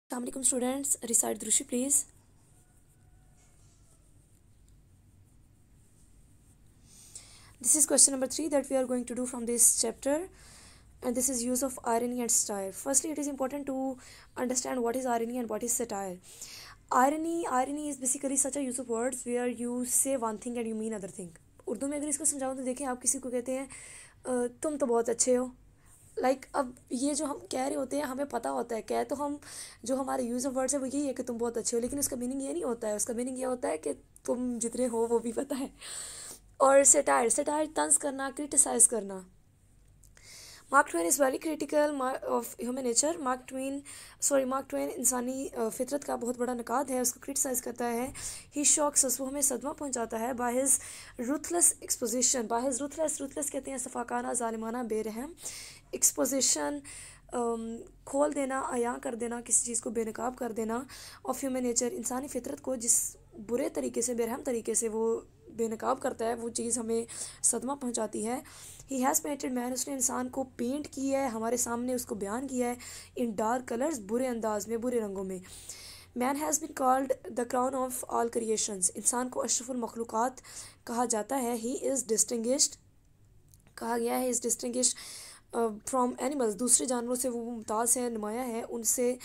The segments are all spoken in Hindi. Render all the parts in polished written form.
Assalamualaikum students, recite Drushi please. This is question number 3 that we are going to do from this chapter, and this is use of irony and satire. Firstly, it is important to understand what is irony and what is satire. Irony is basically such a use of words where you say one thing and you mean other thing. Urdu में अगर इसको समझाऊँ तो देखें, आप किसी को कहते हैं तुम तो बहुत अच्छे हो। अब ये जो हम कह रहे होते हैं हमें पता होता है, कह तो हम जो हमारे यूज़ ऑफ वर्ड्स है वो यही है कि तुम बहुत अच्छे हो, लेकिन उसका मीनिंग ये नहीं होता है। उसका मीनिंग ये होता है कि तुम जितने हो वो भी पता है। और सेटायर तंज करना, क्रिटिसाइज करना। Mark Twain is very critical of human nature. Mark Twain इंसानी फितरत का बहुत बड़ा नकाद है, उसको क्रिटिसाइज करता है। ही शॉक्स अस, वो हमें सदमा पहुंचाता है। By his ruthless exposition, by his ruthless कहते हैं सफाकाना, जालिमाना, बेरहम। एक्सपोजिशन खोल देना, अयां कर देना, किसी चीज़ को बेनकाब कर देना। ऑफ ह्यूमन नेचर, इंसानी फितरत को जिस बुरे तरीके से, बेरहम तरीके से वो बेनकाब करता है, वो चीज़ हमें सदमा पहुंचाती है। ही हैज़ पेंटेड मैन, उसने इंसान को पेंट किया है, हमारे सामने उसको बयान किया है। इन डार्क कलर्स, बुरे अंदाज में, बुरे रंगों में। Man has been called the crown of all creations, इंसान को अशरफुल मखलूक़ात कहा जाता है। ही इज़ डिस्टिंग्विश्ड, कहा गया है, इज़ डिस्टिंग्विश्ड फ्रॉम एनिमल्स, दूसरे जानवरों से वो मुमताज़ है, नुमाया है, उनसे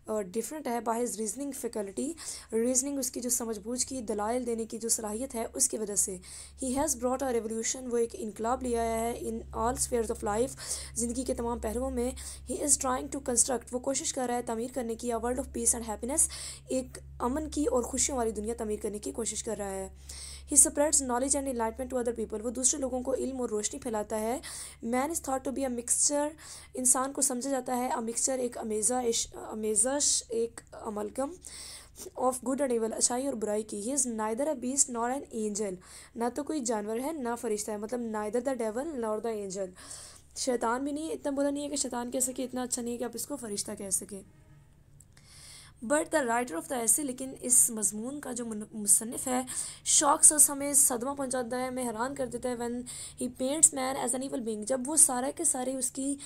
डिफरेंट है। By his reasoning faculty, reasoning उसकी जो समझबूझ की, दलाइल देने की जो सलाहियत है, उसकी वजह से। He has brought a revolution, वो एक इनकलाब ले आया है। In all spheres of life, ज़िंदगी के तमाम पहलुओं में। He is trying to construct, वो कोशिश कर रहा है तामीर करने की। A world of peace and happiness, एक अमन की और खुशियों वाली दुनिया तामीर करने की कोशिश कर रहा है। He spreads knowledge and enlightenment to other people, वो दूसरे लोगों को इल्म और रोशनी फैलाता है। Man is thought to be a mixture, इंसान को समझा जाता है अ मिक्सचर, एक अमेजश, एक amalgam of good and evil, अच्छाई और बुराई की। He is neither a beast nor an angel, ना तो कोई जानवर है ना फरिश्ता है, मतलब neither the devil nor the angel. शैतान भी नहीं है, इतना बुरा नहीं है कि शैतान कह सके, इतना अच्छा नहीं है कि आप इसको फरिश्ता कह सके। But the writer of the ऐसे, लेकिन इस मजमून का जो मुसन्निफ़ है, शौक से हमें सदमा पहुंचाता है, हमें हैरान कर देता है। When he paints man as an evil being, जब वो सारे के सारे उसकी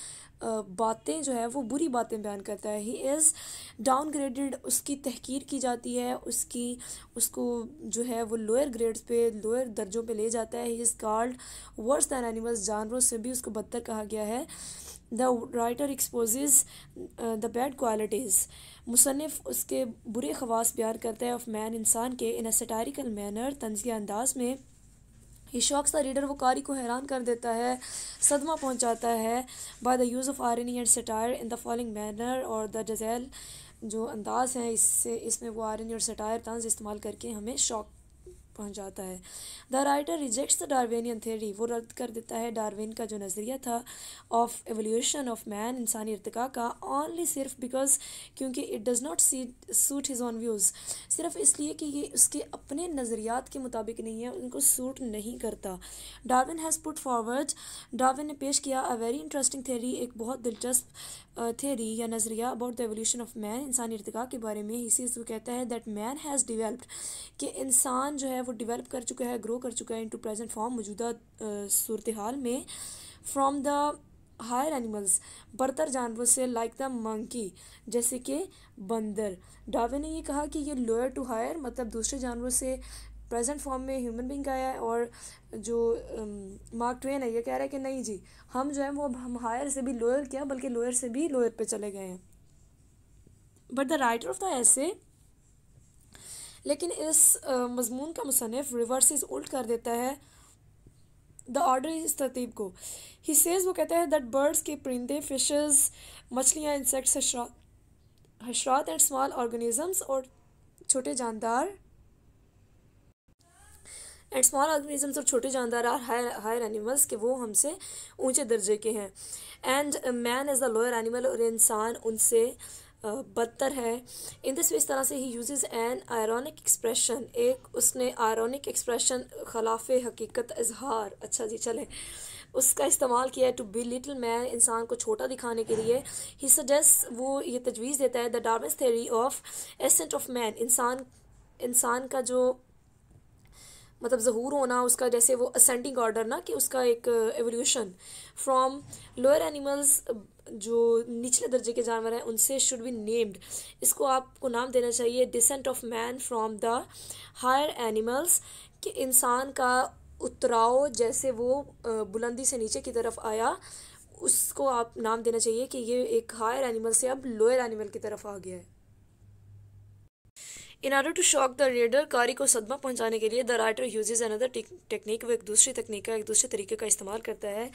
बातें जो है वो बुरी बातें बयान करता है। ही इज़ डाउनग्रेडेड, उसकी तहकीर की जाती है, उसको जो है वो लोअर ग्रेड्स पे, लोअर दर्जों पे ले जाता है। He is called worse than animals, जानवरों से भी उसको बदतर कहा गया है। The writer exposes the bad qualities, मुसन्निफ़ उसके बुरे ख़वास बयान करता है ऑफ मैन, इंसान के। इन अ सटारिकल मैनर, तंज़िया अंदाज में। ही शॉक्स द रीडर, वो कारी को हैरान कर देता है, सदमा पहुंचाता है। By the use of irony and satire in the following manner, और द जज़ैल जो अंदाज़ है इसमें वो आयरनी और सटायर तंज इस्तेमाल करके हमें शॉक पहुंचाता है। The writer rejects the Darwinian theory, वो रद्द कर देता है डार्विन का जो नज़रिया था ऑफ एवोल्यूशन ऑफ मैन, इंसानी इर्तिका का। ओनली सिर्फ बिकॉज, क्योंकि it does not suit his on views, सिर्फ इसलिए कि ये उसके अपने नज़रियात के मुताबिक नहीं है, उनको सूट नहीं करता। Darwin has put forward, Darwin ने पेश किया अ वेरी इंटरेस्टिंग थ्योरी, एक बहुत दिलचस्प थ्योरी या नज़रिया about the evolution of man, इंसानी इर्तिका के बारे में। इसी से वो कहता है दैट मैन हैज़ डिवेल्प्ड, कि इंसान जो है वो डिवेल्प कर चुका है, ग्रो कर चुका है इनटू प्रेजेंट फॉर्म, मौजूदा सूरत हाल में। फ्रॉम द हायर एनिमल्स, बरतर जानवरों से। लाइक द मंकी, जैसे कि बंदर। डार्विन ने ये कहा कि ये लोअर टू हायर, मतलब दूसरे जानवरों से प्रेजेंट फॉर्म में ह्यूमन बींग आया है। और जो मार्क ट्वेन है ये कह रहा है कि नहीं जी, हम जो है वो हम हायर से भी लोअर, क्या बल्कि लोअर से भी लोअर पे चले गए हैं। But the writer of the ऐसे, लेकिन इस मजमून का मुसन्निफ़ रिवर्सिस उल्ट कर देता है द ऑर्डर, इस तरतीब को। ही सेज, वो कहता है दैट बर्ड्स के, परिंदे, फिशेस, मछलियाँ, इंसेक्ट्स, हशरात एंड स्मॉल ऑर्गेनिजम्स, और छोटे जानदार और छोटे जानदार आर हायर एनिमल्स, के वो हमसे ऊंचे दर्जे के हैं। And man as the lower animal, और इंसान उनसे बदतर है। इन दिस वे, इस तरह से he uses an ironic expression, एक उसने आयरॉनिक एक्सप्रेशन, खिलाफ हकीकत इजहार, अच्छा जी चले, उसका इस्तेमाल किया है टू बी लिटिल मैन, इंसान को छोटा दिखाने के लिए। ही सजेस्ट, वो ये तजवीज़ देता है the Darwin's theory of ascent of man, इंसान का जो मतलब ज़हूर होना उसका, जैसे वो असेंडिंग ऑर्डर ना, कि उसका एक एवोल्यूशन फ्रॉम लोअर एनिमल्स, जो निचले दर्जे के जानवर हैं उनसे शुड बी नेम्ड, इसको आपको नाम देना चाहिए descent of man from the higher animals, कि इंसान का उतराव जैसे वो बुलंदी से नीचे की तरफ आया, उसको आप नाम देना चाहिए कि ये एक हायर एनिमल से अब लोअर एनिमल की तरफ आ गया है। In order to shock the reader, कारी को सदमा पहुंचाने के लिए the writer uses another technique, वो एक दूसरी तकनीक का, एक दूसरे तरीके का इस्तेमाल करता है।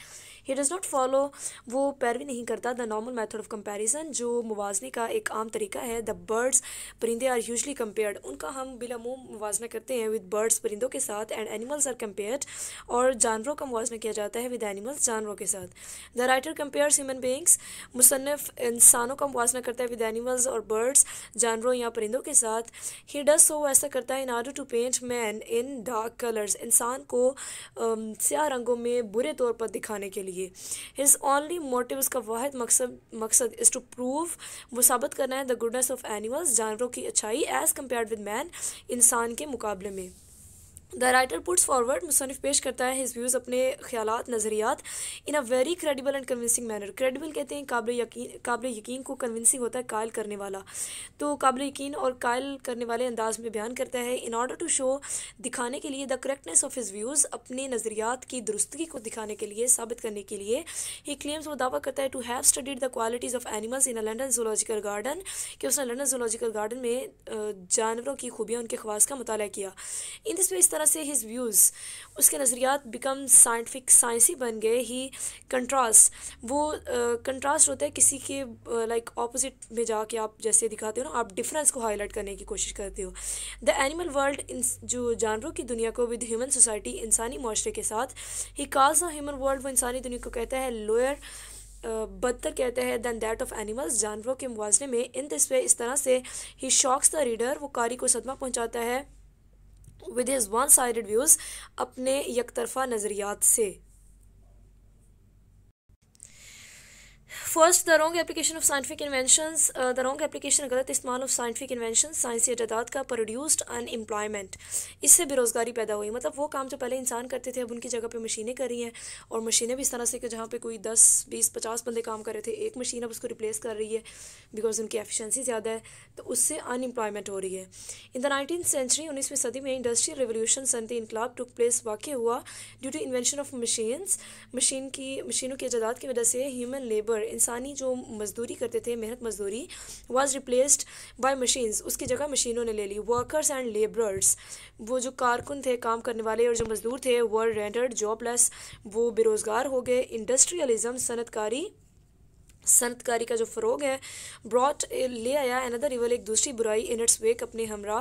ही डज़ नॉट फॉलो, वो पैरवी नहीं करता the normal method of comparison, जो मुवाजने का एक आम तरीका है। द बर्ड्स, परिंदे आर यूजली कंपेयर्ड, उनका हम बिला मुँह मुवाजना करते हैं विद बर्ड्स, परिंदों के साथ, एंड एनिमल्स आर कंपेयर्ड, और जानवरों का मुवाजना किया जाता है विद एनिमल्स, जानवरों के साथ। The writer compares human beings, मुसन्निफ इंसानों का मुवाजना करता है विद एनिमल्स और बर्ड्स, जानवरों या परिंदों के साथ। ही डज सो, ऐसा करता है in order to paint man in dark colours, इंसान को स्याह रंगों में बुरे तौर पर दिखाने के लिए। हिज ओनली मोटिव, उसका वाहिद मकसद इज़ टू प्रूव, वो साबित करना है द गुडनेस ऑफ एनिमल्स, जानवरों की अच्छाई, एज़ कम्पेयर्ड विद मैन, इंसान के मुकाबले में। द राइटर पुट्स फॉरवर्ड, मुसन्निफ पेश करता है हिज व्यूज़, अपने ख्यालात, नज़रियात, in a very credible and convincing manner. Credible कहते हैं काबिल यकीन को, कन्विंसिंग होता है कायल करने वाला, तो काबिल यकीन और कायल करने वाले अंदाज में बयान करता है। इन ऑर्डर टू शो, दिखाने के लिए, the correctness of his views, अपने नज़रियात की दुरुस्तगी को दिखाने के लिए, साबित करने के लिए। ही क्लेम्स, वो दावा करता है to have studied the qualities of animals in a London zoological garden, कि उसने लंदन जूलॉजिकल गार्डन में जानवरों की खूबियाँ, उनके ख़वास का मुताला किया। इन दिस वे, इस तरह से हिज व्यूज़, उसके नज़रियात बिकम साइंटिफिक, साइंसी बन गए। ही कंट्रास्ट, वो कंट्रास्ट होता है किसी के लाइक ऑपोजिट में जाके आप जैसे दिखाते हो ना, आप डिफरेंस को हाईलाइट करने की कोशिश करते हो। द एनिमल वर्ल्ड, जो जानवरों की दुनिया को, विद ह्यूमन सोसाइटी, इंसानी माशरे के साथ। He calls the human world, वो इंसानी दुनिया को कहता है लोअर, बदतर कहते हैं दैन दैट ऑफ एनिमल्स, जानवरों के मुवाजने में। इन दिस वे, इस तरह से, ही शॉक्स द रीडर, वो कारी को सदमा पहुंचाता है with his one sided views, अपने यकतरफा नज़रियात से। First, the wrong application of scientific inventions, the wrong application, गलत इस्तेमाल ऑफ साइंटिफिक इन्वेंशन, साइंसी इजादात का, प्रोड्यूस्ड अनएम्प्लॉयमेंट, इससे बेरोज़गारी पैदा हुई। मतलब वो काम जो पहले इंसान करते थे अब उनकी जगह पे मशीनें कर रही हैं, और मशीनें भी इस तरह से कि जहाँ पे कोई 10 20 50 बंदे काम कर रहे थे, एक मशीन अब उसको रिप्लेस कर रही है बिकॉज उनकी एफिशिएंसी ज़्यादा है, तो उससे अनएम्प्लॉयमेंट हो रही है। इन द 19th सेंचुरी, 19वीं सदी में, इंडस्ट्रियल रेवोल्यूशन, सनती इनकलाब टुक प्लेस, वाक़ हुआ due to invention of machines, मशीनों की इजादात की वजह से। ह्यूमन लेबर, इंसानी जो मजदूरी करते थे, मेहनत मजदूरी, वाज रिप्लेस्ड बाय मशीन्स, उसकी जगह मशीनों ने ले ली। वर्कर्स एंड लेबरर्स, वो जो कारकुन थे, काम करने वाले, और जो मजदूर थे, वर रेंडर्ड जॉबलेस, वो बेरोज़गार हो गए। इंडस्ट्रियलिज्म, सनतकारी का जो फ़रोग है, ब्रॉट, ले आया, अनदर इवल, एक दूसरी बुराई, इन इट्स वेक, अपने हमरा,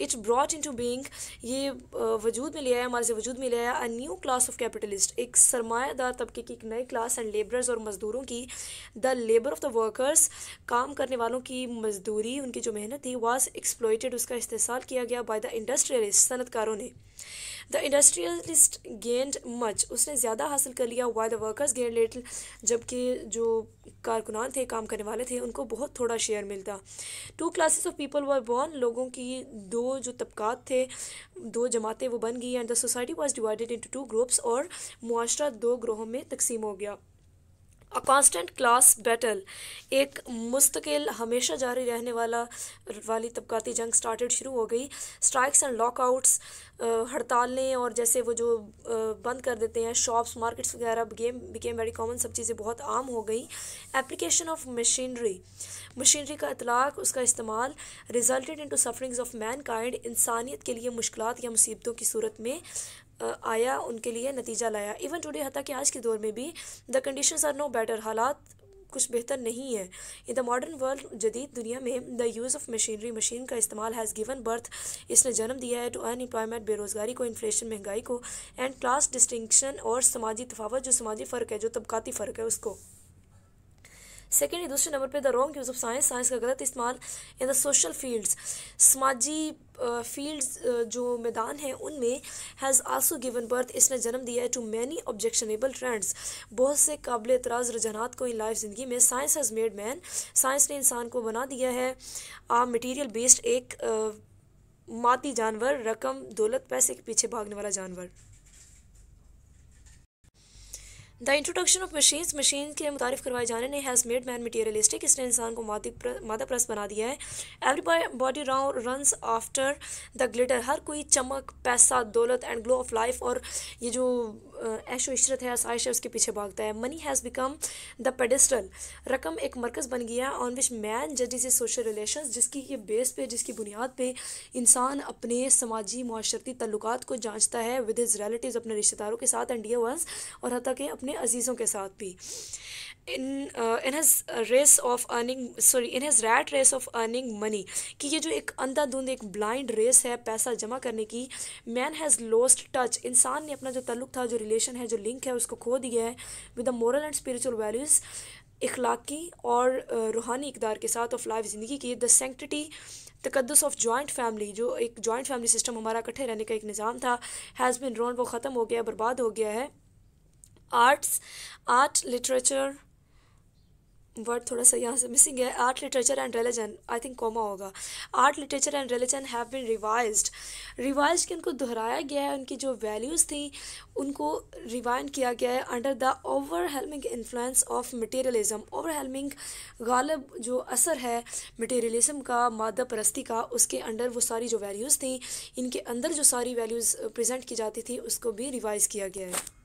इट्स ब्रॉट इनटू बीइंग, ये वजूद में ले आया, हमारे से वजूद में ले आया, a new class of capitalist, एक सरमायादार तबके की एक नई क्लास, एंड लेबरर्स, और मज़दूरों की, the labour of the workers, काम करने वालों की मजदूरी, उनकी जो मेहनत थी, वाज एक्सप्लॉइटेड, उसका इस्तेसाल किया गया बाय द इंडस्ट्रियलिस्ट, सनतकारों ने। द इंडस्ट्रियलिस्ट गेंड मच, उसने ज़्यादा हासिल कर लिया, why the workers gained little, जबकि जो कारकुनान थे, काम करने वाले थे, उनको बहुत थोड़ा शेयर मिलता। Two classes of people were born, लोगों की दो जो तबकात थे, दो जमातें वो बन गई, and the society was divided into 2 groups, और मुआशरा 2 ग्रोहों में तकसीम हो गया। अ कांस्टेंट क्लास बैटल, एक मुस्तकिल, हमेशा जारी रहने वाली तबकाती जंग स्टार्टेड, शुरू हो गई। स्ट्राइक्स एंड लॉकआउट्स, हड़तालें, और जैसे वो जो बंद कर देते हैं शॉप्स, मार्केट्स वगैरह, बिकेम वेरी कॉमन, सब चीज़ें बहुत आम हो गई। एप्लीकेशन ऑफ मशीनरी का इतलाक़, उसका इस्तेमाल, resulted into sufferings of man kind, इंसानियत के लिए मुश्किलात या मुसीबतों की सूरत में आया, उनके लिए नतीजा लाया। इवन टुडे, हत्ता कि आज के दौर में भी, the conditions are no better, हालात कुछ बेहतर नहीं है। इन द मॉडर्न वर्ल्ड, जदीद दुनिया में, the use of machinery, machine का इस्तेमाल, हैज़ गिवन बर्थ, इसने जन्म दिया है, टू अनएम्प्लॉयमेंट, बेरोज़गारी को, इन्फ्लेशन, महंगाई को, एंड क्लास डिस्टिंक्शन, और समाजी तफावत, जो समाजी फ़र्क है, जो तबकाती फ़र्क है, उसको। सेकेंड, दूसरे नंबर पे, the wrong use of science का गलत इस्तेमाल इन द सोशल फील्ड्स, समाजी फील्ड्स, जो मैदान हैं उनमें, हैज़ आल्सो गिवन बर्थ, इसने जन्म दिया है, टू मैनी ऑब्जेक्शनेबल ट्रेंड्स, बहुत से काबिल एतराज़ रुझानात को इन लाइफ ज़िंदगी में। Science has made man, science ने इंसान को बना दिया है, आ मटीरियल बेस्ड, एक मादी जानवर, रकम, दौलत, पैसे के पीछे भागने वाला जानवर। The introduction of machines, machine के मुतारिफ करवाए जाने ने हैज़ मेड मैन मटीरियलिस्टिक, इसने इंसान को मादा प्रस्त बना दिया है। Everybody runs after the glitter, हर कोई चमक, पैसा, दौलत एंड ग्लो ऑफ लाइफ, और ये जो ऐशो इशरत है, आसाइश है, उसके पीछे भागता है। Money has become the pedestal, रकम एक मरकज़ बन गया ऑन विच मैन जजेस हिज सोशल रिलेशंस, जिसकी ये बेस पे, जिसकी बुनियाद पे इंसान अपने समाजी माशरती तल्लुकात को जांचता है विद हिज रिलेटिव्स, अपने रिश्तेदारों के साथ, एंड डियर वंस, और हत्ता कि अपने अजीज़ों के साथ भी। In his race of earning in his rat race of earning money, कि ये जो एक अंधाधुंध एक ब्लाइंड रेस है पैसा जमा करने की, मैन हैज़ लॉस्ट टच, इंसान ने अपना जो तल्लुक था, जो रिलेशन है, जो लिंक है, उसको खो दिया है with the moral and spiritual values, इखलाकी और रूहानी इकदार के साथ ऑफ लाइफ, ज़िंदगी की। द सेंक्टिटी तकद्दुस ऑफ जॉइंट फैमिली, जो एक जॉइंट फैमिली सिस्टम हमारा इकट्ठे रहने का एक निज़ाम था, हैज़ बिन रोन, वो ख़त्म हो गया, बर्बाद हो गया है। आर्ट लिटरेचर, वर्ड थोड़ा सा यहाँ से मिसिंग है, art literature and religion, I think comma होगा। Art literature and religion have been revise के उनको दोहराया गया है, उनकी जो वैल्यूज़ थी उनको रिवाइंड किया गया है under the overwhelming influence of materialism. Overwhelming गालिब जो असर है मटेरियलिज्म का, मादा परस्ती का, उसके अंडर वो सारी जो वैल्यूज़ थी, इनके अंदर जो सारी वैल्यूज़ प्रेजेंट की जाती थी, उसको भी रिवाइज़ किया गया है।